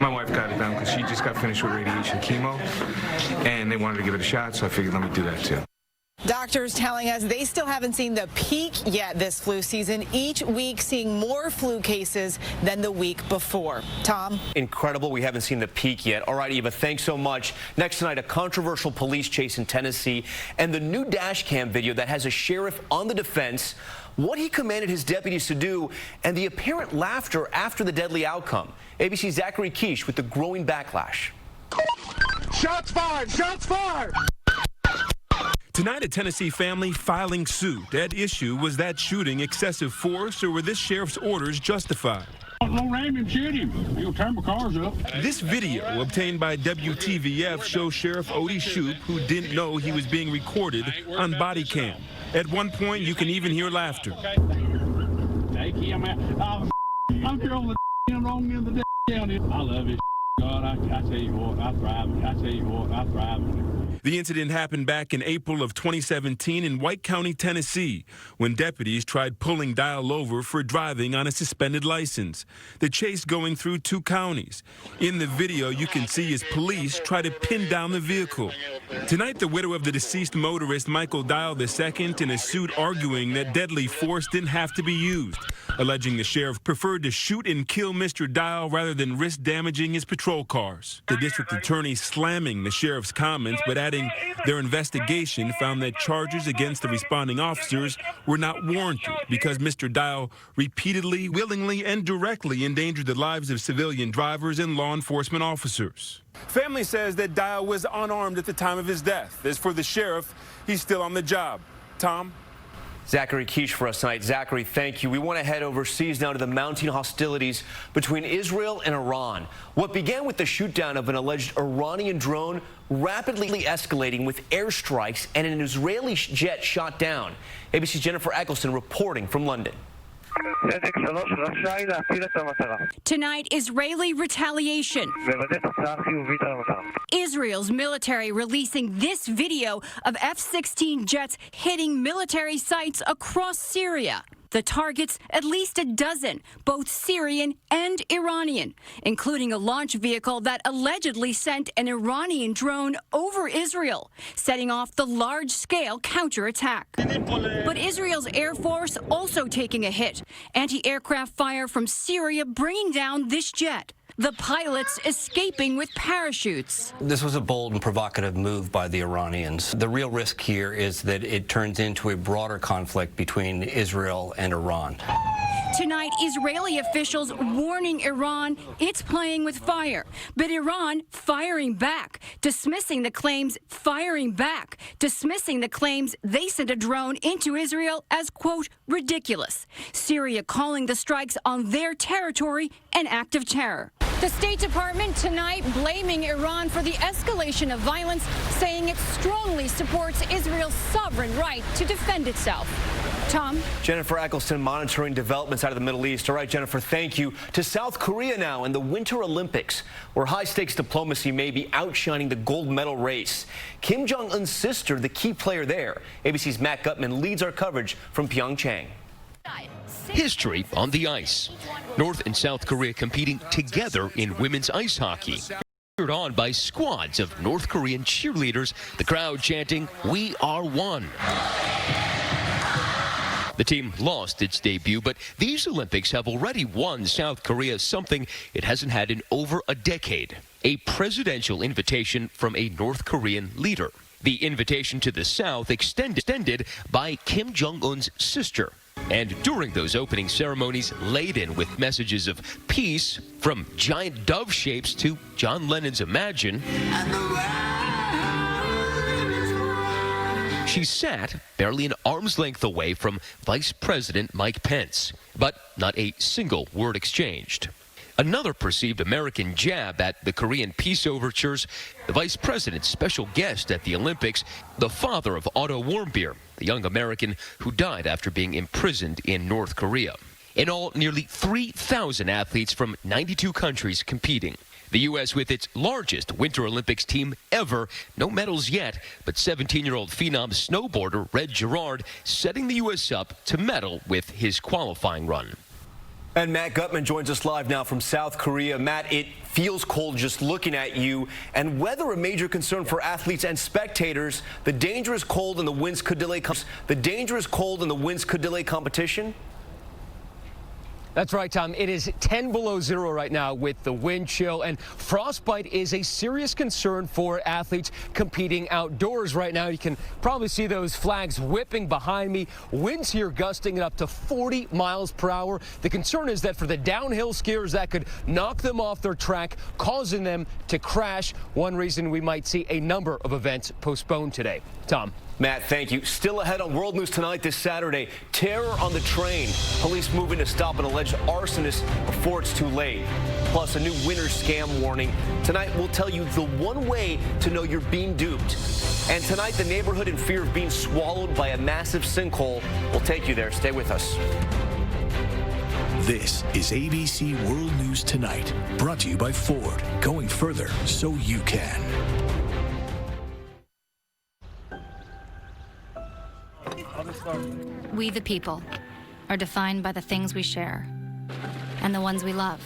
My wife got it done because she just got finished with radiation chemo, and they wanted to give it a shot, so I figured let me do that too. Doctors telling us they still haven't seen the peak yet this flu season, each week seeing more flu cases than the week before. Tom? Incredible. We haven't seen the peak yet. All right, Eva, thanks so much. Next tonight, a controversial police chase in Tennessee and the new dash cam video that has a sheriff on the defense, what he commanded his deputies to do, and the apparent laughter after the deadly outcome. ABC's Zachary Quiche with the growing backlash. Shots fired! Shots fired! Tonight, a Tennessee family filing suit. At issue was that shooting excessive force, or were this sheriff's orders justified? Don't ram him, shoot him. He'll turn my cars up. This video, obtained by WTVF, shows Sheriff Odie Shoup, who didn't know he was being recorded, on body cam. At one point, you can even hear laughter. Take him out. I'm throwing the wrong in the county. I love it. God, I tell you what, I thrive. I tell you what, I thrive. The incident happened back in April of 2017 in White County, Tennessee, when deputies tried pulling Dial over for driving on a suspended license. The chase going through 2 counties. In the video, you can see as police try to pin down the vehicle. Tonight, the widow of the deceased motorist, Michael Dial II, in a suit arguing that deadly force didn't have to be used, alleging the sheriff preferred to shoot and kill Mr. Dial rather than risk damaging his patrol cars. The district attorney slamming the sheriff's comments, but adding their investigation found that charges against the responding officers were not warranted because Mr. Dial repeatedly, willingly, and directly endangered the lives of civilian drivers and law enforcement officers. Family says that Dial was unarmed at the time of his death. As for the sheriff, he's still on the job. Tom? Zachary Quiche for us tonight. Zachary, thank you. We want to head overseas now to the mounting hostilities between Israel and Iran. What began with the shootdown of an alleged Iranian drone rapidly escalating with airstrikes and an Israeli jet shot down. ABC's Jennifer Eccleston reporting from London. Tonight, Israeli retaliation. Israel's military releasing this video of F-16 jets hitting military sites across Syria. The targets, at least a dozen, both Syrian and Iranian, including a launch vehicle that allegedly sent an Iranian drone over Israel, setting off the large-scale counterattack. But Israel's Air Force also taking a hit. Anti-aircraft fire from Syria bringing down this jet. The pilots escaping with parachutes. This was a bold and provocative move by the Iranians. The real risk here is that it turns into a broader conflict between Israel and Iran. Tonight, Israeli officials warning Iran it's playing with fire, but Iran firing back, dismissing the claims they sent a drone into Israel as, quote, ridiculous. Syria calling the strikes on their territory an act of terror. The State Department tonight blaming Iran for the escalation of violence, saying it strongly supports Israel's sovereign right to defend itself. Tom? Jennifer Eccleston monitoring developments out of the Middle East. All right, Jennifer, thank you. To South Korea now and the Winter Olympics, where high-stakes diplomacy may be outshining the gold medal race. Kim Jong-un's sister, the key player there. ABC's Matt Gutman leads our coverage from Pyeongchang. History on the ice. North and South Korea competing together in women's ice hockey. Cheered on by squads of North Korean cheerleaders, the crowd chanting, "We are one." The team lost its debut, but these Olympics have already won South Korea something it hasn't had in over a decade, a presidential invitation from a North Korean leader. The invitation to the South extended by Kim Jong-un's sister. And during those opening ceremonies, laden with messages of peace, from giant dove shapes to John Lennon's Imagine, she sat barely an arm's length away from Vice President Mike Pence, but not a single word exchanged. Another perceived American jab at the Korean peace overtures, the Vice President's special guest at the Olympics, the father of Otto Warmbier, the young American who died after being imprisoned in North Korea. In all, nearly 3,000 athletes from 92 countries competing. The U.S. with its largest Winter Olympics team ever. No medals yet, but 17-year-old phenom snowboarder Red Gerard setting the U.S. up to medal with his qualifying run. And Matt Gutman joins us live now from South Korea. Matt, it feels cold just looking at you. And weather a major concern for athletes and spectators. The dangerous cold and the winds could delay competition. That's right, Tom. It is 10 below zero right now with the wind chill, and frostbite is a serious concern for athletes competing outdoors right now. You can probably see those flags whipping behind me. Winds here gusting at up to 40 miles per hour. The concern is that for the downhill skiers, that could knock them off their track, causing them to crash. One reason we might see a number of events postponed today. Tom. Matt, thank you. Still ahead on World News Tonight this Saturday. Terror on the train. Police moving to stop an alleged arsonist before it's too late. Plus, a new winter scam warning. Tonight, we'll tell you the one way to know you're being duped. And tonight, the neighborhood in fear of being swallowed by a massive sinkhole. We'll take you there. Stay with us. This is ABC World News Tonight, brought to you by Ford. Going further so you can. We the people are defined by the things we share and the ones we love,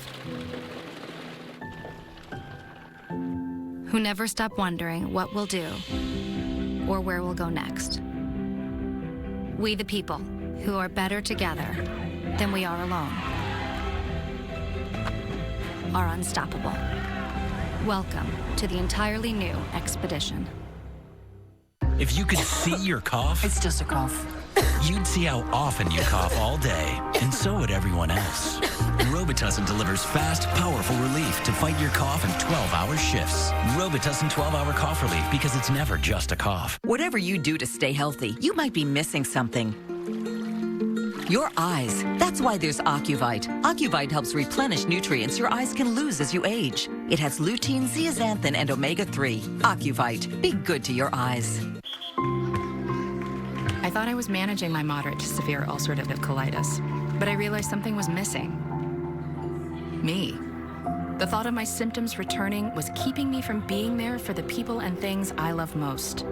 who never stop wondering what we'll do or where we'll go next. We the people who are better together than we are alone, are unstoppable. Welcome to the entirely new expedition. If you could see your cough, it's just a cough. You'd see how often you cough all day, and so would everyone else. Robitussin delivers fast, powerful relief to fight your cough in 12-hour shifts. Robitussin 12-hour cough relief, because it's never just a cough. Whatever you do to stay healthy, you might be missing something. Your eyes. That's why there's Ocuvite. Ocuvite helps replenish nutrients your eyes can lose as you age. It has lutein, zeaxanthin, and omega-3. Ocuvite. Be good to your eyes. I thought I was managing my moderate to severe ulcerative colitis, but I realized something was missing. Me. The thought of my symptoms returning was keeping me from being there for the people and things I love most.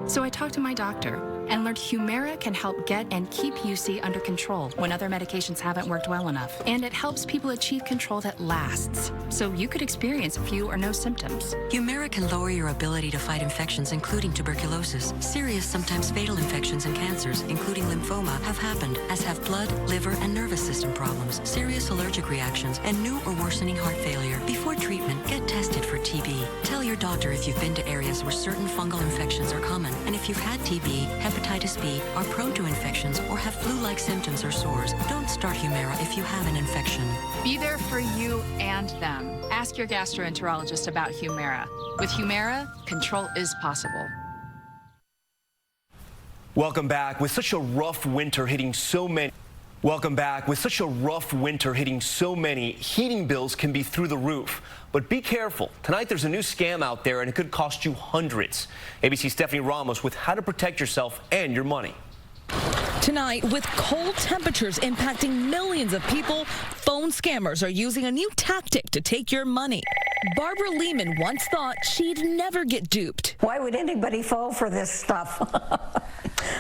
So I talked to my doctor and learned Humira can help get and keep UC under control when other medications haven't worked well enough. And it helps people achieve control that lasts, so you could experience few or no symptoms. Humira can lower your ability to fight infections, including tuberculosis. Serious, sometimes fatal infections and cancers, including lymphoma, have happened, as have blood, liver, and nervous system problems, serious allergic reactions, and new or worsening heart failure. Before treatment, get tested for TB. Tell your doctor if you've been to areas where certain fungal infections are common, and if you've had TB, hepatitis B, are prone to infections, or have flu-like symptoms or sores. Don't start Humira if you have an infection. Be there for you and them. Ask your gastroenterologist about Humira. With Humira, control is possible. Welcome back. With such a rough winter hitting so many... heating bills can be through the roof. But be careful. Tonight there's a new scam out there and it could cost you hundreds. ABC's Stephanie Ramos with how to protect yourself and your money. Tonight, with cold temperatures impacting millions of people, phone scammers are using a new tactic to take your money. Barbara Lehman once thought she'd never get duped. Why would anybody fall for this stuff?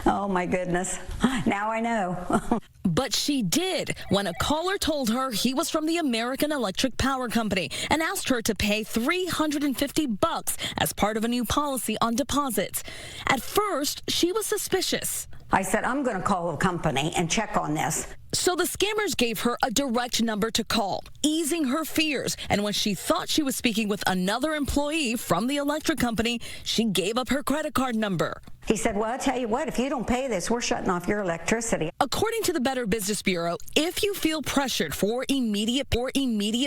Oh, my goodness. Now I know. But she did when a caller told her he was from the American Electric Power Company and asked her to pay $350 as part of a new policy on deposits. At first, she was suspicious. I said, I'm going to call the company and check on this. So the scammers gave her a direct number to call, easing her fears. And when she thought she was speaking with another employee from the electric company, she gave up her credit card number. He said, well, I'll tell you what, if you don't pay this, we're shutting off your electricity. According to the Better Business Bureau, if you feel pressured for immediate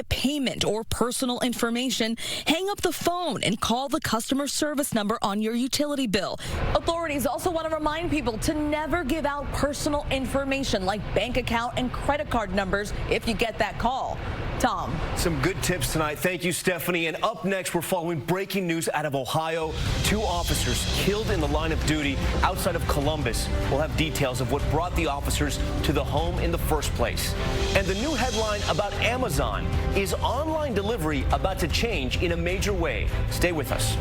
payment or personal information, hang up the phone and call the customer service number on your utility bill. Authorities also want to remind people to never give out personal information like bank account and credit card numbers if you get that call. Tom. Some good tips tonight. Thank you, Stephanie. And up next, we're following breaking news out of Ohio. 2 officers killed in the line of duty outside of Columbus. We'll have details of what brought the officers to the home in the first place. And the new headline about Amazon: is online delivery about to change in a major way? Stay with us.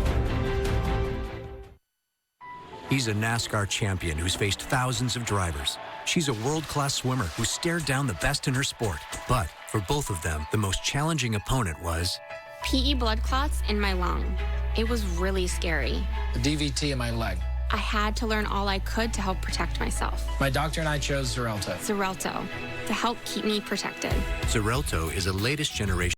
He's a NASCAR champion who's faced thousands of drivers. She's a world-class swimmer who stared down the best in her sport. But for both of them, the most challenging opponent was PE blood clots in my lung. It was really scary. A DVT in my leg. I had to learn all I could to help protect myself. My doctor and I chose Xarelto. Xarelto, to help keep me protected. Xarelto is a latest generation